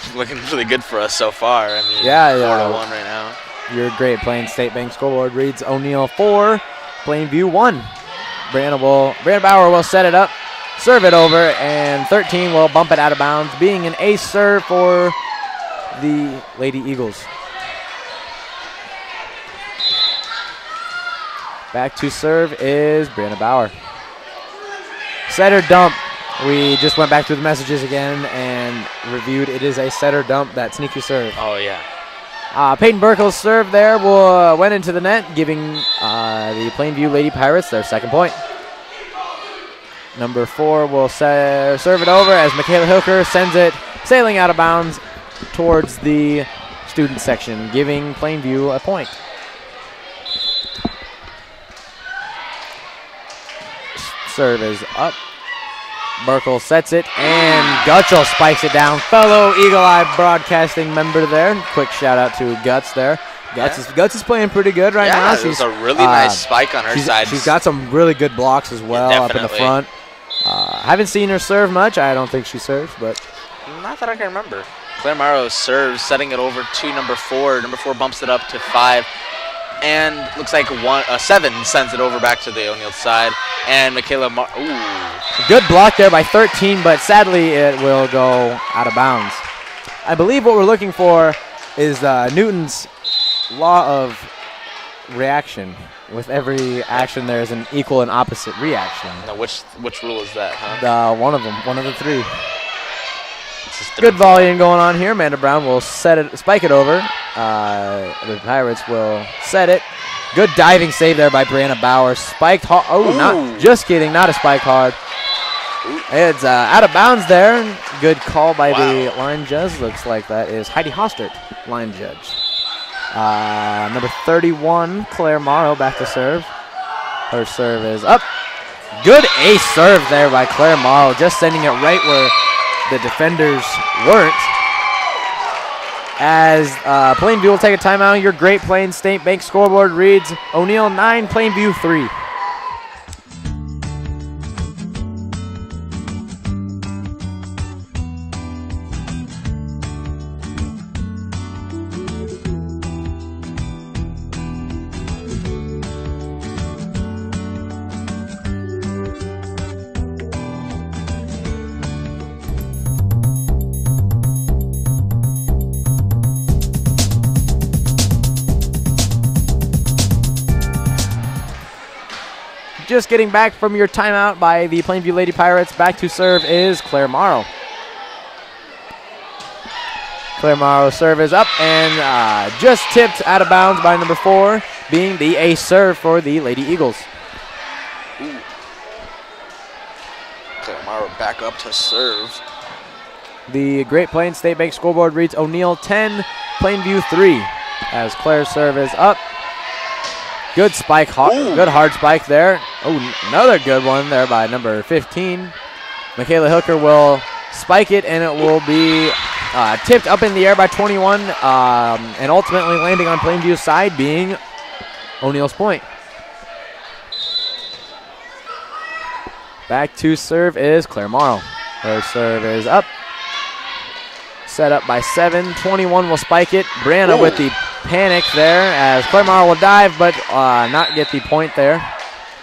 is looking really good for us so far. I mean, 4-1 right now. Your Great Plains State Bank scoreboard reads O'Neill 4, Plainview 1. Brianna Bauer will set it up, serve it over, and 13 will bump it out of bounds, being an ace serve for the Lady Eagles. Back to serve is Brianna Bauer. Setter dump. We just went back through the messages again and reviewed. It is a setter dump, that sneaky serve. Oh, yeah. Peyton Burkle's serve there went into the net, giving the Plainview Lady Pirates their second point. Number 4 will serve it over as Michaela Hilker sends it sailing out of bounds towards the student section, giving Plainview a point. Serve is up. Burkle sets it, and Gutschel spikes it down. Fellow Eagle Eye Broadcasting member there. Quick shout out to Guts there. Guts is playing pretty good right now. Yeah, she's a really nice spike on her side. She's got some really good blocks as well up in the front. Haven't seen her serve much. I don't think she serves, but not that I can remember. Claire Morrow serves, setting it over to number 4. Number 4 bumps it up to 5. And looks like 7 sends it over back to the O'Neill side. And Michaela good block there by 13, but sadly it will go out of bounds. I believe what we're looking for is Newton's law of reaction. With every action, there is an equal and opposite reaction. Now, which rule is that, huh? One of them, one of the 3. Good volleying going on here. Amanda Brown will spike it over. The Pirates will set it. Good diving save there by Brianna Bauer. Spiked hard. Oh, not just kidding. Not a spike hard. It's out of bounds there. Good call by the line judge. Looks like that is Heidi Hostert, line judge. Number 31, Claire Morrow, back to serve. Her serve is up. Good ace serve there by Claire Morrow, just sending it right where the defenders weren't. As Plainview will take a timeout, your Great Plains State Bank scoreboard reads O'Neill 9, Plainview 3. Just getting back from your timeout by the Plainview Lady Pirates. Back to serve is Claire Morrow. Claire Morrow's serve is up and just tipped out of bounds by number 4, being the ace serve for the Lady Eagles. Ooh. Claire Morrow back up to serve. The Great Plains State Bank scoreboard reads O'Neill 10, Plainview 3. As Claire's serve is up. Good spike, good hard spike there. Oh, another good one there by number 15. Michaela Hooker will spike it, and it will be tipped up in the air by 21, and ultimately landing on Plainview's side, being O'Neill's point. Back to serve is Claire Morrow. Her serve is up. Set up by 7. 21 will spike it. Brianna with the panic there as Claire Morrow will dive, but not get the point there.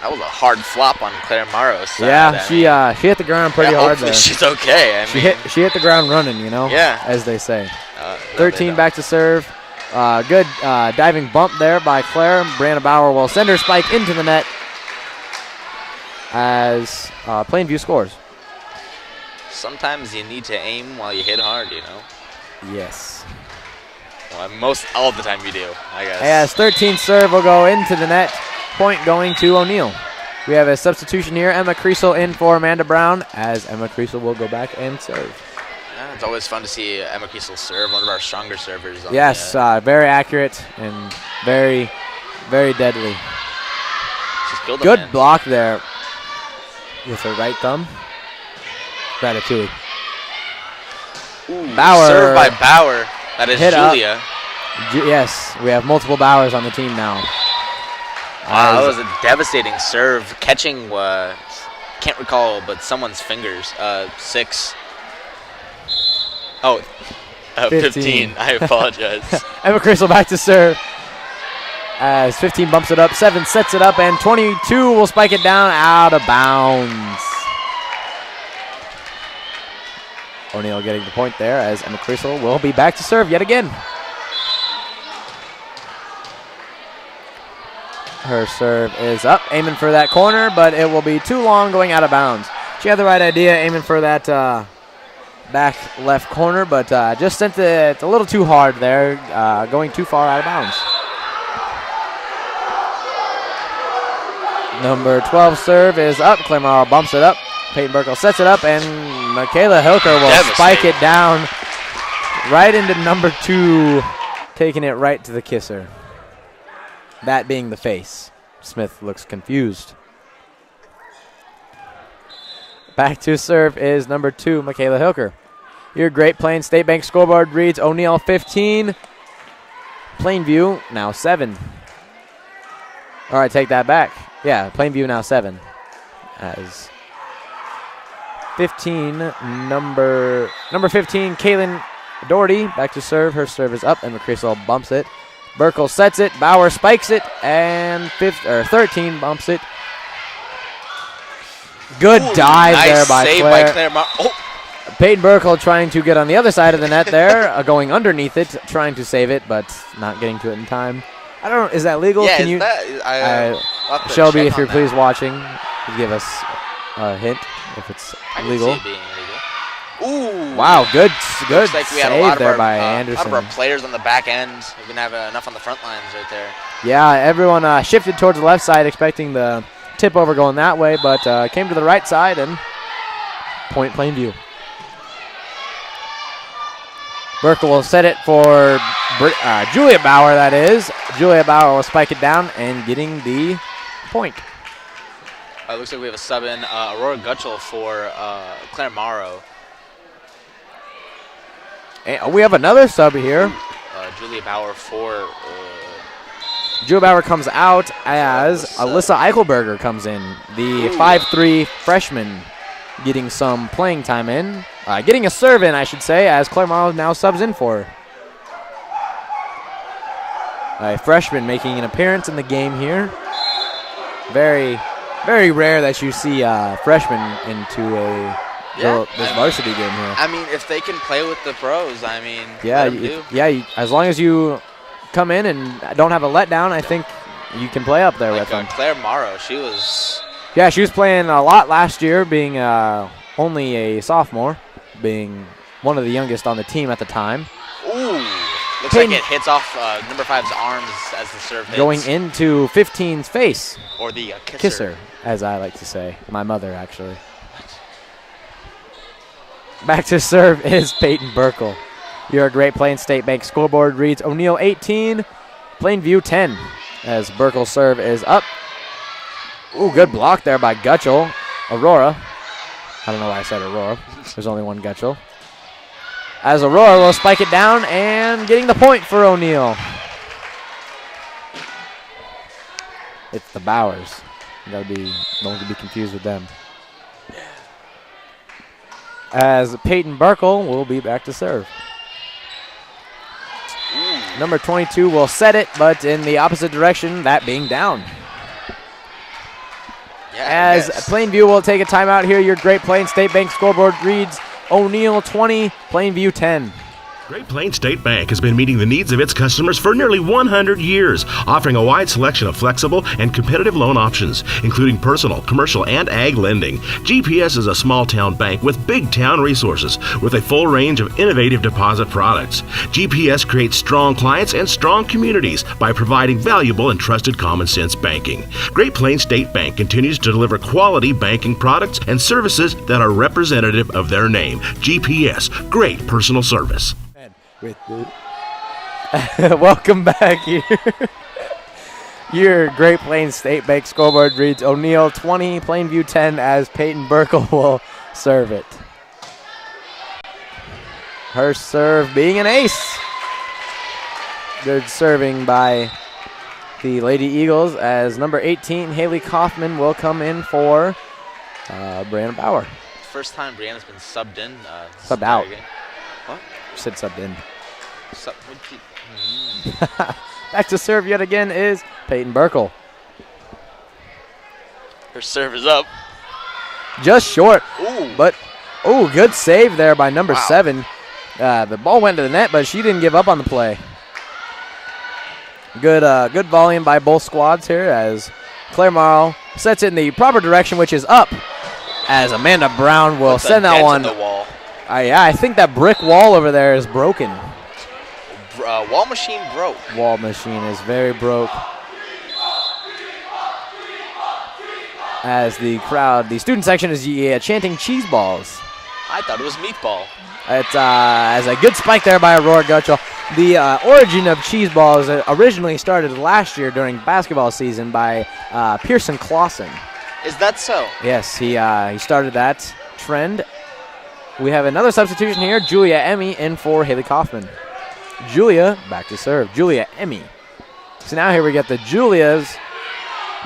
That was a hard flop on Claire Morrow's side. Yeah, she hit the ground pretty hard there. She's okay. She hit the ground running, Yeah. as they say. 13 no, back to serve. Good diving bump there by Claire. Brianna Bauer will send her spike into the net as Plainview scores. Sometimes you need to aim while you hit hard, Yes. Well, all the time you do, I guess. As 13 serve will go into the net. Point going to O'Neill. We have a substitution here. Emma Creasel in for Amanda Brown, as Emma Creasel will go back and serve. Yeah, it's always fun to see Emma Creasel serve, one of our stronger servers. Yes, very accurate and very, very deadly. She's good block there with her right thumb. Ratatouille. Bauer. Serve by Bauer. That is Julia. Yes, we have multiple Bauers on the team now. Wow, that was a devastating serve. Catching, can't recall, but someone's fingers. 6. Oh, 15. I apologize. Emma Creasel back to serve. As 15 bumps it up, 7 sets it up, and 22 will spike it down out of bounds. O'Neill getting the point there as Emma Creasel will be back to serve yet again. Her serve is up, aiming for that corner, but it will be too long going out of bounds. She had the right idea, aiming for that back left corner, but just sent it a little too hard there, going too far out of bounds. Number 12 serve is up. Claire Morrow bumps it up. Peyton Burkle sets it up, and Michaela Hilker will spike it down right into number 2 taking it right to the kisser. That being the face. Smith looks confused. Back to serve is number 2, Michaela Hilker. Your Great Plains State Bank scoreboard reads O'Neill 15, Plainview now 7. All right, take that back. Yeah, Plainview now 7. As 15, number 15, Kaylin Doherty back to serve. Her serve is up, and McChrystal bumps it. Burkle sets it. Bauer spikes it, and 13 bumps it. Good dive nice there by save Claire. by Claire. Peyton Burkle trying to get on the other side of the net there, going underneath it, trying to save it, but not getting to it in time. I don't know, is that legal? Yeah, Can you, I'll have to Shelby, check if you're on please that. watching, give us a hint if it's I can legal. see it being illegal. Ooh. Wow, good Looks like we had a lot save of there our, by a lot Anderson. of our players on the back end. We didn't have enough on the front lines right there. Yeah, everyone shifted towards the left side, expecting the tip over going that way, but came to the right side and point Plainview. Burkle will set it for Julia Bauer, that is. Julia Bauer will spike it down and getting the point. It looks like we have a sub in, Aurora Gutschel for Claire Morrow. And we have another sub here. Julia Bauer for... Julia Bauer comes out as Alyssa Eichelberger comes in, the 5'3" freshman, getting some playing time in. Getting a serve in, I should say, as Claire Morrow now subs in for her. A freshman making an appearance in the game here. Very, very rare that you see freshmen into this varsity game here. I mean, if they can play with the pros, I mean, Yeah, let 'em do. as long as you come in and don't have a letdown, I think you can play up there with them. Claire Morrow, she was... Yeah, she was playing a lot last year, being only a sophomore, being one of the youngest on the team at the time. Ooh. Looks Peyton- like it hits off number 5's arms as the serve hits. Going into 15's face. Or the Kisser, as I like to say. My mother, actually. Back to serve is Peyton Burkle. Your Great Plains State Bank scoreboard reads O'Neill 18, Plainview 10. As Burkle's serve is up. Ooh, good block there by Gutschel. Aurora. I don't know why I said Aurora. There's only one Gutschel. As Aurora will spike it down and getting the point for O'Neill. It's the Bowers. Don't be confused with them. As Peyton Burkle will be back to serve. Number 22 will set it, but in the opposite direction, that being down. As Plainview will take a timeout here, your Great Plains State Bank scoreboard reads O'Neill 20, Plainview 10. Great Plains State Bank has been meeting the needs of its customers for nearly 100 years, offering a wide selection of flexible and competitive loan options, including personal, commercial, and ag lending. GPS is a small-town bank with big-town resources, with a full range of innovative deposit products. GPS creates strong clients and strong communities by providing valuable and trusted common-sense banking. Great Plains State Bank continues to deliver quality banking products and services that are representative of their name. GPS, great personal service. Welcome back here. Your Great Plains State Bank scoreboard reads O'Neill 20, Plainview 10, as Peyton Burkle will serve it. Her serve being an ace. Good serving by the Lady Eagles, as number 18, Haley Kaufman, will come in for Brianna Bauer. First time Brianna's been subbed in. Subbed out. What? Said subbed in. Sub- Back to serve yet again is Peyton Burkle. Her serve is up. Just short. Ooh. But, good save there by number Wow. 7. The ball went to the net, but she didn't give up on the play. Good volume by both squads here, as Claire Morrow sets it in the proper direction, which is up, as Amanda Brown will Puts a send that dent in one. the wall. I think that brick wall over there is broken. Wall machine broke. Wall machine is very broke. As the crowd, the student section is chanting cheese balls. I thought it was meatball. It's as a good spike there by Aurora Gutschel. The origin of cheese balls originally started last year during basketball season by Pearson Clausen. Is that so? Yes, he started that trend. We have another substitution here. Julia Emmy in for Haley Kaufman. Julia back to serve. Julia Emmy. So now here we get the Julias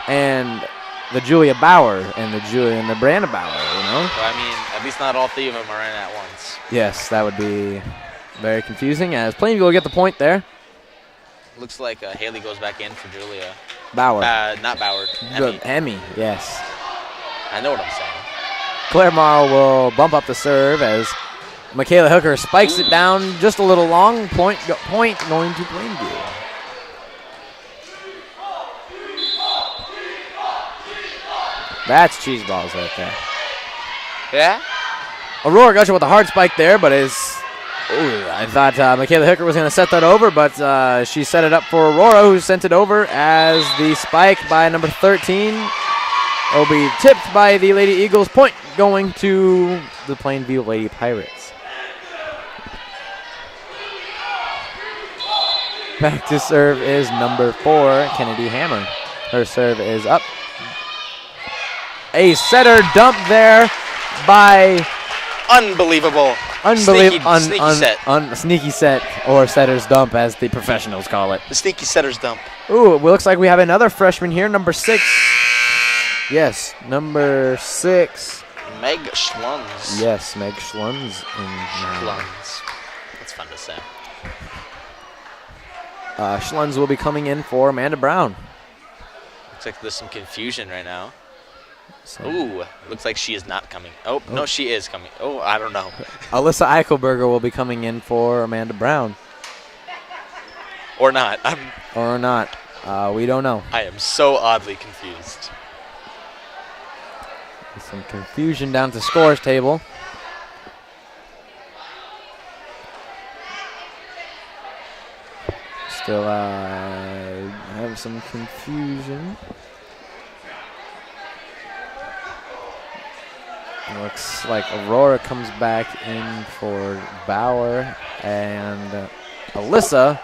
and the Julia Bauer and the Julia and the Brianna Bauer, you know? So, I mean, at least not all three of them are in at once. Yes, that would be very confusing as Plainview will get the point there. Looks like Haley goes back in for Julia. Bauer. Not Bauer. Emmy. Emmy, yes. I know what I'm saying. Claire Morrow will bump up the serve as Michaela Hooker spikes it down just a little long. Point going to Plainview. That's cheese balls right there. Yeah? Aurora Gusher with a hard spike there, but I thought Michaela Hooker was going to set that over, but she set it up for Aurora, who sent it over as the spike by number 13 will be tipped by the Lady Eagles. Point going to the Plainview Lady Pirates. Back to serve is number 4, Kennedy Hammer. Her serve is up. A setter dump there by Unbelievable. Sneaky set. Sneaky set, or setter's dump, as the professionals call it. The sneaky setter's dump. Ooh, it looks like we have another freshman here, number 6. Yes, number 6. Meg Schlunz. Yes, Meg Schlunz. Schlunz. That's fun to say. Schlunz will be coming in for Amanda Brown. Looks like there's some confusion right now. So Ooh, looks like she is not coming. Oh, no, she is coming. Oh, I don't know. Alyssa Eichelberger will be coming in for Amanda Brown. Or not. Or not. We don't know. I am so oddly confused. Some confusion down to scores table. Still have some confusion. It looks like Aurora comes back in for Bauer, and Alyssa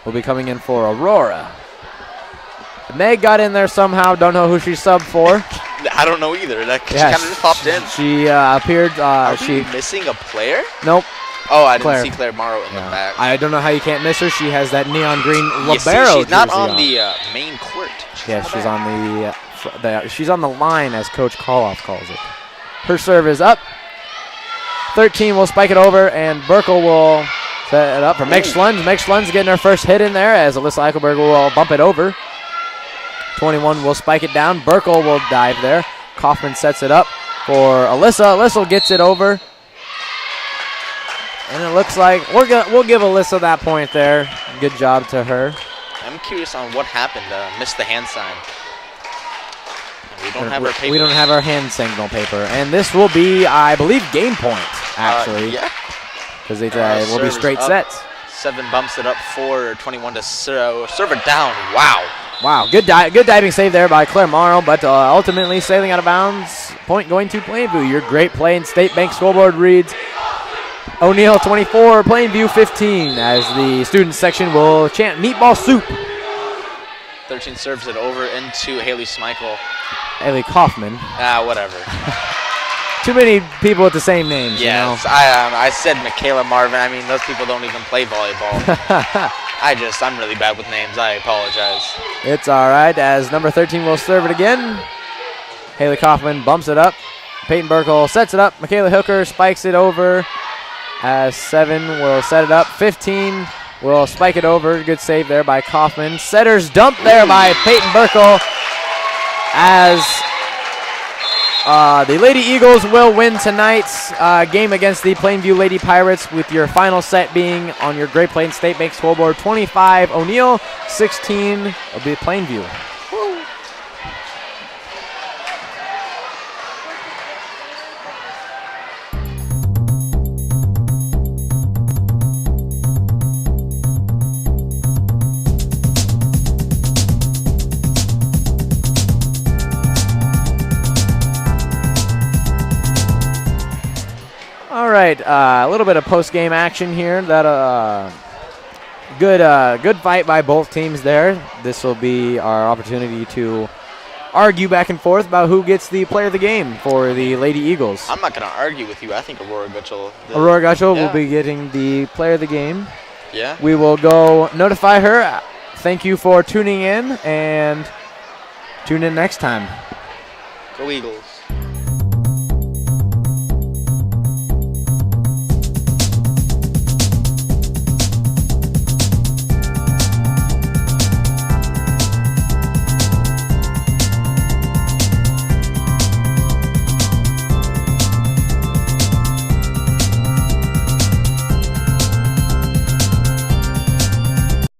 will be coming in for Aurora. Meg got in there somehow. Don't know who she subbed for. I don't know either. She kind of just popped in. She appeared. Are we missing a player? Nope. Oh, I didn't see Claire Morrow in the back. I don't know how you can't miss her. She has that neon green libero. She's not on the main court. She's on she's on the line, as Coach Koloff calls it. Her serve is up. 13 will spike it over, and Burkle will set it up for Meg Schlunz. Meg Schlunz getting her first hit in there as Alyssa Eichelberger will bump it over. 21 will spike it down. Burkle will dive there. Kaufman sets it up for Alyssa. Alyssa gets it over. And it looks like we'll give Alyssa that point there. Good job to her. I'm curious on what happened. Missed the hand sign. We don't have our paper. We don't have our hand signal paper. And this will be, I believe, game point, actually. Yeah. Because it will be straight sets. 7 bumps it up for 21 to serve it down. Wow. Wow, good diving save there by Claire Morrow, but ultimately sailing out of bounds. Point going to Plainview. Your great play in State Bank scoreboard reads O'Neill 24, Plainview 15, as the student section will chant meatball soup. 13 serves it over into Haley Schmeichel. Haley Kaufman. Whatever. Too many people with the same names. Yes, you know? I said Michaela Marvin. I mean, those people don't even play volleyball. I'm really bad with names. I apologize. It's all right, as number 13 will serve it again. Haley Kaufman bumps it up. Peyton Burkle sets it up. Michaela Hooker spikes it over, as 7 will set it up. 15 will spike it over. Good save there by Kaufman. Setter's dump there by Peyton Burkle, as the Lady Eagles will win tonight's game against the Plainview Lady Pirates, with your final set being on your Great Plains State Bank scoreboard 25 O'Neill, 16 will be Plainview. All right, a little bit of post-game action here that Good fight by both teams there. This will be our opportunity to argue back and forth about who gets the player of the game for the Lady Eagles. I'm not going to argue with you. I think Aurora Gutschel. Aurora Gutschel will be getting the player of the game. Yeah. We will go notify her. Thank you for tuning in, and tune in next time. Go Eagles.